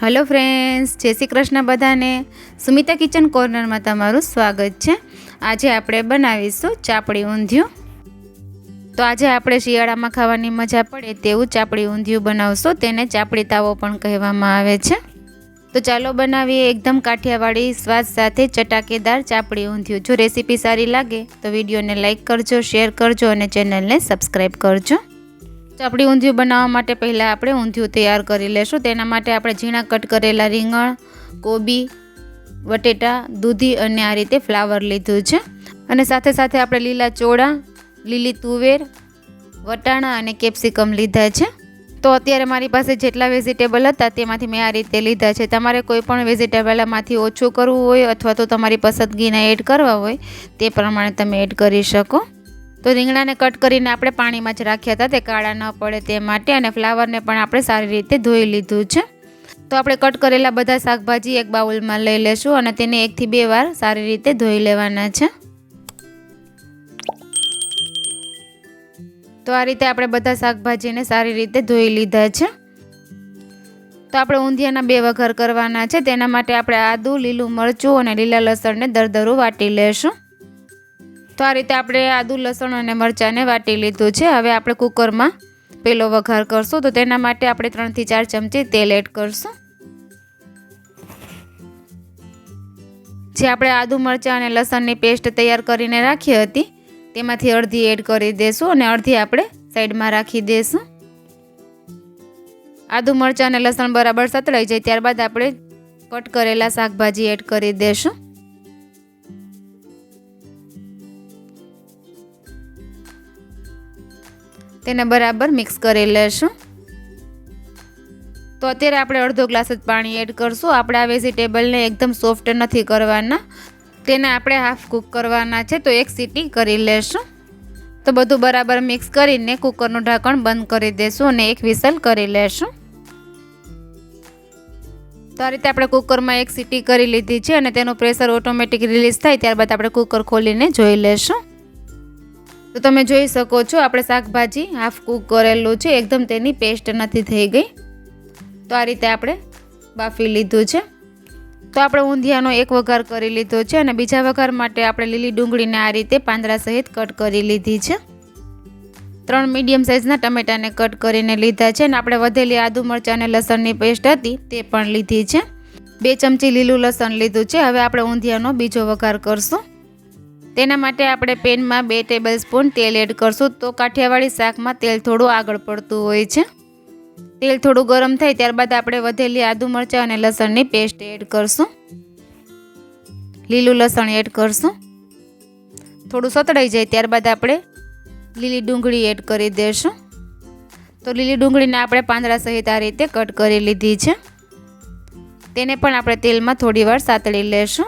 Hello friends, जय श्री कृष्ण बधाने। Sumita kitchen corner में तमारुं स्वागत है। आज आपणे बनावीशुं चापड़ी ऊंधिયું। तो आज आपणे शियाळामां खावानी मजा पड़े तेवुं चापड़ी ऊंधिયું बनावशुं। तेने चापड़ी तावो पण कहेवामां आवे छे। तो चालो बनावीए एकदम काठियावाड़ी स्वाद साथे चटाकेदार चापड़ी ऊंधिયું। जो रेसिपी सारी लागे तो विडियो ने लाइक करजो, शेर करजो और चेनल ने सब्सक्राइब करजो। चापड़ी ऊंधिયું बनाववा माटे पहला आपणे ऊंधिયું तैयार करी लेशुं। तेना माटे आपणे झीणा कट करेला રીંગણ, कोबी, बटेटा, दूधी अने आ रीते फ्लावर लीधुं छे। अने साथे साथे आपणे लीला चोळा, લીલી તુવેર, વટાણા અને કેપ્સિકમ લીધા છે। તો અત્યારે મારી પાસે જેટલા વેજીટેબલ હતા તેમાંથી મેં આ રીતે લીધા છે। તમારે કોઈ પણ વેજીટેબલમાંથી ઓછું કરવું હોય અથવા તો તમારી પસંદગીના એડ કરવા હોય તે પ્રમાણે તમે એડ કરી શકો। तो રીંગણાને કટ કરીને આપણે પાણીમાં જ રાખ્યા હતા તે કાળા ન પડે તે માટે, અને ફ્લાવરને પણ આપણે સારી રીતે ધોઈ લીધું છે। તો આપણે કટ કરેલા બધા શાકભાજી એક બાઉલમાં લઈ લેશું અને તેને 1 થી 2 વાર સારી રીતે ધોઈ લેવાના છે। तो आ रीते आपणे बधा शाकभाजीने सारी रीते धोई लीधा छे। तो आपणे ऊंधियाना 2 वघार करवाना छे। तेना माटे आपणे आदू, लीलू मरचुं अने लीला लसणने दरदરું वाटी लेशुं। तो आ रीते आपणे आदू, लसण अने मरचाने वाटी लीधुं छे। हवे आपणे कुकरमां पेलो वघार करशुं। तो तेना माटे आपणे 3 થી 4 चमची तेल एड करशुं। जे आपणे आदू, मरचां अने लसणनी पेस्ट तैयार करीने राखी हती तेमांथी अर्धी एड करी देशुं अने अर्धी आपणे साइडमां राखी देशुं। आदू, मरचां अने लसण बराबर सतळाई जाय त्यारबाद आपणे कट करेला शाकभाजी एड करी देशुं। तेने बराबर मिक्स करी लेशुं। तो अत्यारे आपणे अर्धो ग्लास ज पाणी एड करशुं। आपणे आ वेजिटेबलने एकदम सॉफ्ट नथी करवाना, तेने आपणे हाफ कूक करवाना छे। तो 1 सीटी करी लेशुं। तो बधुं बराबर मिक्स करीने कुकरनुं ढांकण बंद करी देशुं अने 1 विसल करी लेशुं। तो आ रीते आपणे कुकरमां 1 सीटी करी लीधी छे अने तेनुं प्रेशर ऑटोमेटिक रिलीज थाय त्यारबाद आपणे कुकर खोलीने जोई लेशुं। तो तमे जोई शको छो आपणे शाकभाजी हाफ कूक करेलुं छे, एकदम तेनी पेस्ट नथी थई गई। तो आ रीते आपणे बाफी लीधुं छे। तो आपणे ऊंधियानो 1 वघार करी लीधो छे अने बीजा वघार माटे आपणे લીલી ડુંગળીને आ रीते પાંદડા સહિત कट करी लीधी छे। 3 मीडियम साइजना टमेटाने कट करीने लीधा छे अने आपणे वधेली आदू, मरचां अने लसणनी पेस्ट हती ते पण लीधी छे। 2 चमची લીલું લસણ લીધું છે। હવે આપણે ઊંધિયાનો બીજો વઘાર કરશું। તેના માટે આપણે પેનમાં 2 ટેબલસ્પૂન તેલ એડ કરશું। તો કાઠિયાવાડી શાકમાં તેલ થોડું આગળ પડતું હોય છે। तेल थोड़ू गरम थाय त्यारबाद आपणे वधेली आदू, मरचां अने लसणनी पेस्ट एड करशुं। लीलू लसण एड करशुं। थोड़ू सतळाई जाय त्यारबाद आपणे લીલી ડુંગળી एड करी देशुं। तो લીલી ડુંગળીने आपणे પાંદડા सहित आ रीते कट करी लीधी छे। तेने पण आपणे तेलमां थोड़ीवार सातળી लेशुं।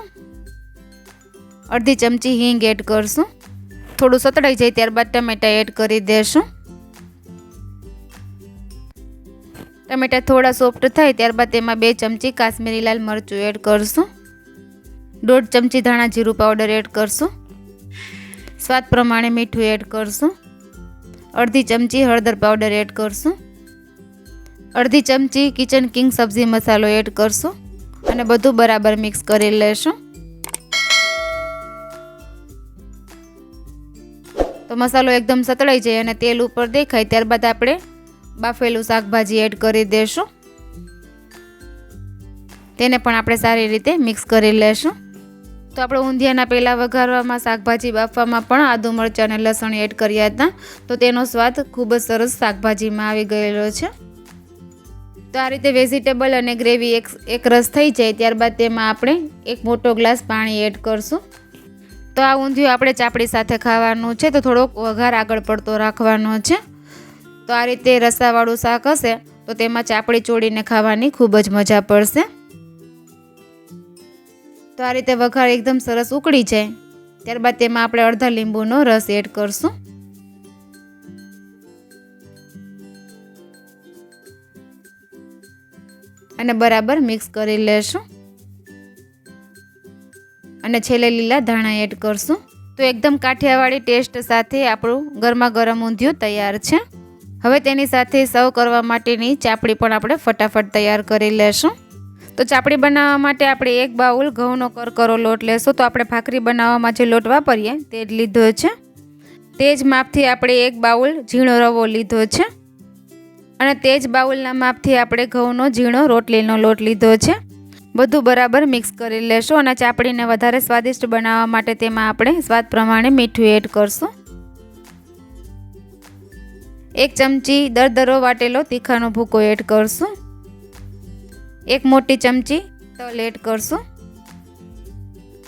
अर्धी चमची हींग एड करशुं। थोड़ू सतळाई जाय त्यारबाद टमेटा एड करी देशुं। टमेटा थोड़ा सॉफ्ट थाय त्यारबाद तेमां 2 चमची काश्मीरी लाल मरचुं एड करशुं। 1.5 चमची धाणा जीरुं पाउडर एड करशुं। स्वाद प्रमाणे मीठुं एड करशुं। अर्धी चमची हळदर पाउडर एड करशुं। अर्धी चमची किचन किंग सब्जी मसालो एड करशुं अने बधुं बराबर मिक्स करी लेशुं। तो मसालो एकदम सतळाई जाय अने तेल उपर देखाय त्यारबाद आपणे बाफेલું શાકભાજી એડ કરી દેશું। તેને પણ આપણે સારી રીતે મિક્સ કરી લેશું। તો આપણે ઊંધિયાના પહેલા વઘારવામાં શાકભાજી બાફવામાં પણ આદુ, મરચાં અને લસણ એડ કર્યા હતા, તો તેનો સ્વાદ ખૂબ જ સરસ શાકભાજીમાં આવી ગયેલો છે। તો આ રીતે વેજીટેબલ અને ગ્રેવી એક રસ થઈ જાય ત્યારબાદ તેમાં આપણે 1 મોટો ગ્લાસ પાણી એડ કરશું। તો આ ઊંધિયું આપણે ચાપડી સાથે ખાવાનું છે, તો થોડોક વઘાર આગળ પડતો રાખવાનો છે। तो आ रीते रसावाळुं शाक हशे तो तेमां चापड़ी चोळीने खावानी खूब ज मजा पड़शे। तो आ रीते वघार एकदम सरस उकળી जाय त्यारबाद तेमां आपणे अर्धा લીંબુનો रस एड करशुं। अने बराबर मिक्स करी लेशुं अने छेल्ले લીલા धाणा एड करशुं। तो एकदम काठियावाड़ी टेस्ट साथे आपणुं गरमा गरम ऊंधिયું तैयार छे। હવે તેની સાથે સર્વ કરવા માટેની ચાપડી પણ આપણે ફટાફટ તૈયાર કરી લેશું। તો ચાપડી બનાવવા માટે આપણે 1 બાઉલ ઘઉંનો કરકરો લોટ લેશું. તો આપણે ભાખરી બનાવવામાં જે લોટ વાપરીએ તે જ લીધો છે. તે જ માપથી આપણે 1 બાઉલ ઝીણો રવો લીધો છે અને તે જ બાઉલના માપથી આપણે ઘઉંનો ઝીણો રોટલીનો લોટ લીધો છે. બધું બરાબર મિક્સ કરી લેશું અને ચાપડીને વધારે સ્વાદિષ્ટ બનાવવા માટે તેમાં આપણે સ્વાદ પ્રમાણે મીઠું એડ કરશું. 1 ચમચી દરદરો વાટેલો તીખાનો ભૂકો એડ કરશું. 1 મોટી ચમચી તલ એડ કરશું.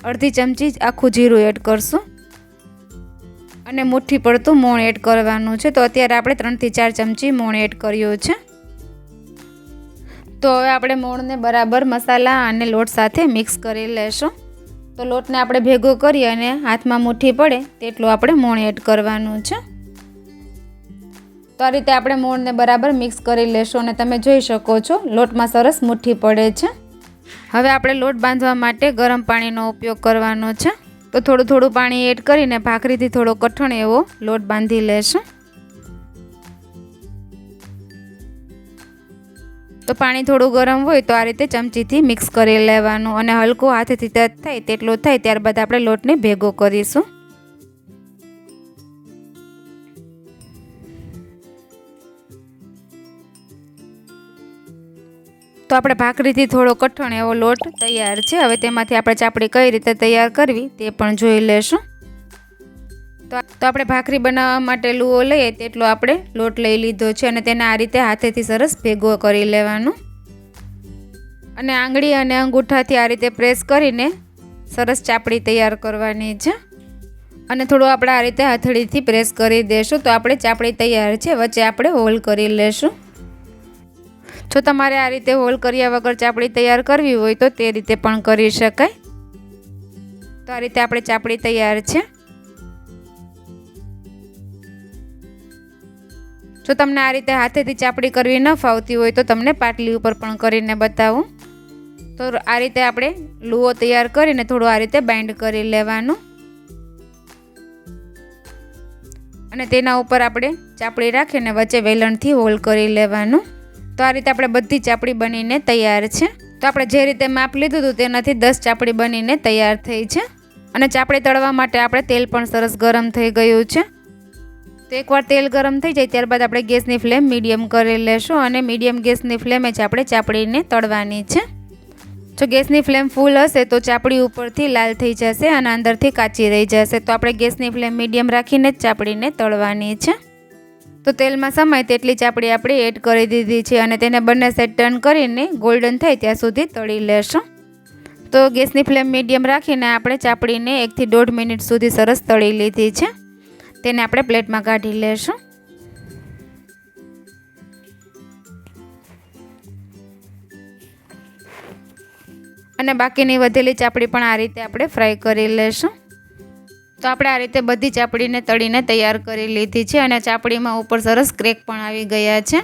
અડધી ચમચી આખું જીરું એડ કરશું અને મુઠ્ઠી પડતું મોણ એડ કરવાનું છે. તો અત્યારે આપણે 3 થી 4 ચમચી મોણ એડ કર્યો છે. તો હવે આપણે મોણને બરાબર મસાલા અને લોટ સાથે મિક્સ કરી લેશું. તો લોટને આપણે ભેગો કરી અને હાથમાં મુઠ્ઠી પડે તેટલું આપણે મોણ એડ કરવાનું છે. તો આ રીતે આપણે મોણને બરાબર મિક્સ કરી લેશું અને તમે જોઈ શકો છો લોટમાં સરસ મુઠ્ઠી પડે છે. હવે આપણે લોટ બાંધવા માટે ગરમ પાણીનો ઉપયોગ કરવાનો છે. તો થોડું થોડું પાણી એડ કરીને ભાખરીથી થોડો કઠણ એવો લોટ બાંધી લેશું. તો પાણી થોડું ગરમ હોય તો આ રીતે ચમચીથી મિક્સ કરી લેવાનું અને હલકો હાથેથી ટચ થાય તેટલો થાય ત્યારબાદ આપણે લોટને ભેગો કરીશું. તો આપણે ભાખરીથી થોડો કઠણ એવો લોટ તૈયાર છે. હવે તેમાંથી આપણે ચાપડી કઈ રીતે તૈયાર કરવી તે પણ જોઈ લેશું. તો આપણે ભાખરી બનાવવા માટે લુઓ લઈએ તેટલો આપણે લોટ લઈ લીધો છે અને તેને આ રીતે હાથેથી સરસ ભેગો કરી લેવાનું અને આંગળી અને અંગૂઠાથી આ રીતે પ્રેસ કરીને સરસ ચાપડી તૈયાર કરવાની છે અને થોડું આપણે આ રીતે હથેળીથી પ્રેસ કરી દેશું. તો આપણે ચાપડી તૈયાર છે. વચ્ચે આપણે હોલ કરી લેશું. જો તમારે આ રીતે હોલ કર્યા વગર ચાપડી તૈયાર કરવી હોય તો તે રીતે પણ કરી શકાય. તો આ રીતે આપણે ચાપડી તૈયાર છે. જો તમને આ રીતે હાથેથી ચાપડી કરવી ન ફાવતી હોય તો તમને પાટલી ઉપર પણ કરીને બતાવું. તો આ રીતે આપણે લુઓ તૈયાર કરીને થોડું આ રીતે બાઇન્ડ કરી લેવાનું અને તેના ઉપર આપણે ચાપડી રાખીને વચ્ચે વેલણથી હોલ કરી લેવાનું. તો આ રીતે આપણે બધી ચાપડી બનીને તૈયાર છે. તો આપણે જે રીતે માપ લીધું હતું તેનાથી 10 ચાપડી બનીને તૈયાર થઈ છે અને ચાપડી તળવા માટે આપણે તેલ પણ સરસ ગરમ થઈ ગયું છે. તો એકવાર તેલ ગરમ થઈ જાય ત્યારબાદ આપણે ગેસની ફ્લેમ મીડિયમ કરી લેશું અને મીડિયમ ગેસની ફ્લેમે જ આપણે ચાપડીને તળવાની છે. જો ગેસની ફ્લેમ ફૂલ હશે તો ચાપડી ઉપરથી લાલ થઈ જશે અને અંદરથી કાચી રહી જશે. તો આપણે ગેસની ફ્લેમ મીડિયમ રાખીને જ ચાપડીને તળવાની છે. તો તેલમાં સમાય તેટલી ચાપડી આપણે એડ કરી દીધી છે અને તેને બંને સાઈડ ટર્ન કરીને ગોલ્ડન થાય ત્યાં સુધી તળી લેશું. તો ગેસની ફ્લેમ મીડિયમ રાખીને આપણે ચાપડીને 1 થી 1.5 મિનિટ સુધી સરસ તળી લીધી છે. તેને આપણે પ્લેટમાં કાઢી લેશું. અને બાકીની વધેલી ચાપડી પણ આ રીતે આપણે ફ્રાય કરી લેશું. તો આપણે આ રીતે બધી ચાપડીને તળીને તૈયાર કરી લીધી છે અને ચાપડીમાં ઉપર સરસ ક્રેક પણ આવી ગયા છે.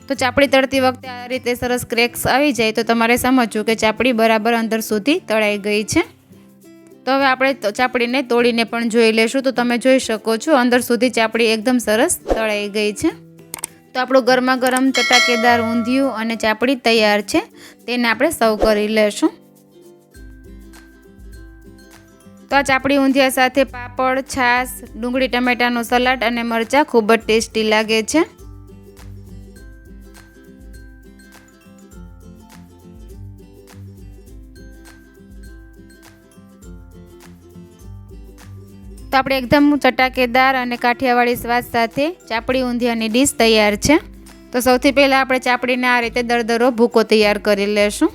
તો ચાપડી તળતી વખતે આ રીતે સરસ ક્રેક્સ આવી જાય તો તમારે સમજવું કે ચાપડી બરાબર અંદર સુધી તળાઈ ગઈ છે. તો હવે આપણે ચાપડીને તોડીને પણ જોઈ લેશું. તો તમે જોઈ શકો છો અંદર સુધી ચાપડી એકદમ સરસ તળાઈ ગઈ છે. તો આપણું ગરમા ગરમ ચટાકેદાર ઊંધિયું અને ચાપડી તૈયાર છે. તેને આપણે સર્વ કરી લેશું. તો આ ચાપડી ઊંધિયા સાથે પાપડ, છાશ, ડુંગળી ટમેટાનું સલાડ અને મરચાં ખૂબ જ ટેસ્ટી લાગે છે. તો આપણે એકદમ ચટાકેદાર અને કાઠિયાવાડી સ્વાદ સાથે ચાપડી ઊંધિયાની ડીશ તૈયાર છે. તો સૌથી પહેલાં આપણે ચાપડીને આ રીતે દરદરો ભૂકો તૈયાર કરી લેશું.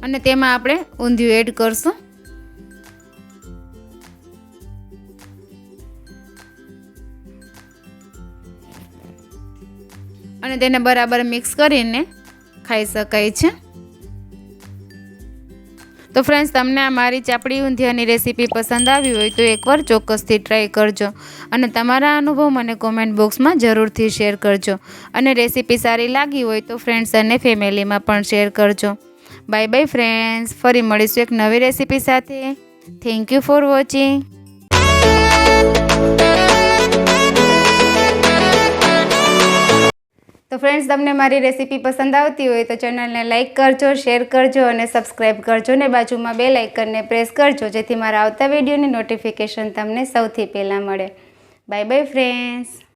અને તેમાં આપણે ઊંધિયું એડ કરશું. અને તેને બરાબર મિક્સ કરીને ખાઈ શકાય છે. તો ફ્રેન્ડ્સ, તમને આ મારી ચાપડી ઊંધિયાની રેસીપી પસંદ આવી હોય તો એકવાર ચોક્કસથી ટ્રાય કરજો અને તમારા અનુભવ મને કોમેન્ટ બોક્સમાં જરૂરથી શેર કરજો. અને રેસીપી સારી લાગી હોય તો ફ્રેન્ડ્સ અને ફેમિલીમાં પણ શેર કરજો. Bye bye friends. ફરી મળીશું એક નવી રેસીપી સાથે. Thank you for watching. તો ફ્રેન્ડ્સ, તમને મારી રેસીપી પસંદ આવતી હોય તો ચેનલને લાઇક કરજો, શેર કરજો અને સબસ્ક્રાઈબ કરજો ને બાજુમાં બેલ આઇકનને પ્રેસ કરજો, જેથી મારા આવતા વિડીયોની નોટિફિકેશન તમને સૌથી પહેલાં મળે. Bye bye friends.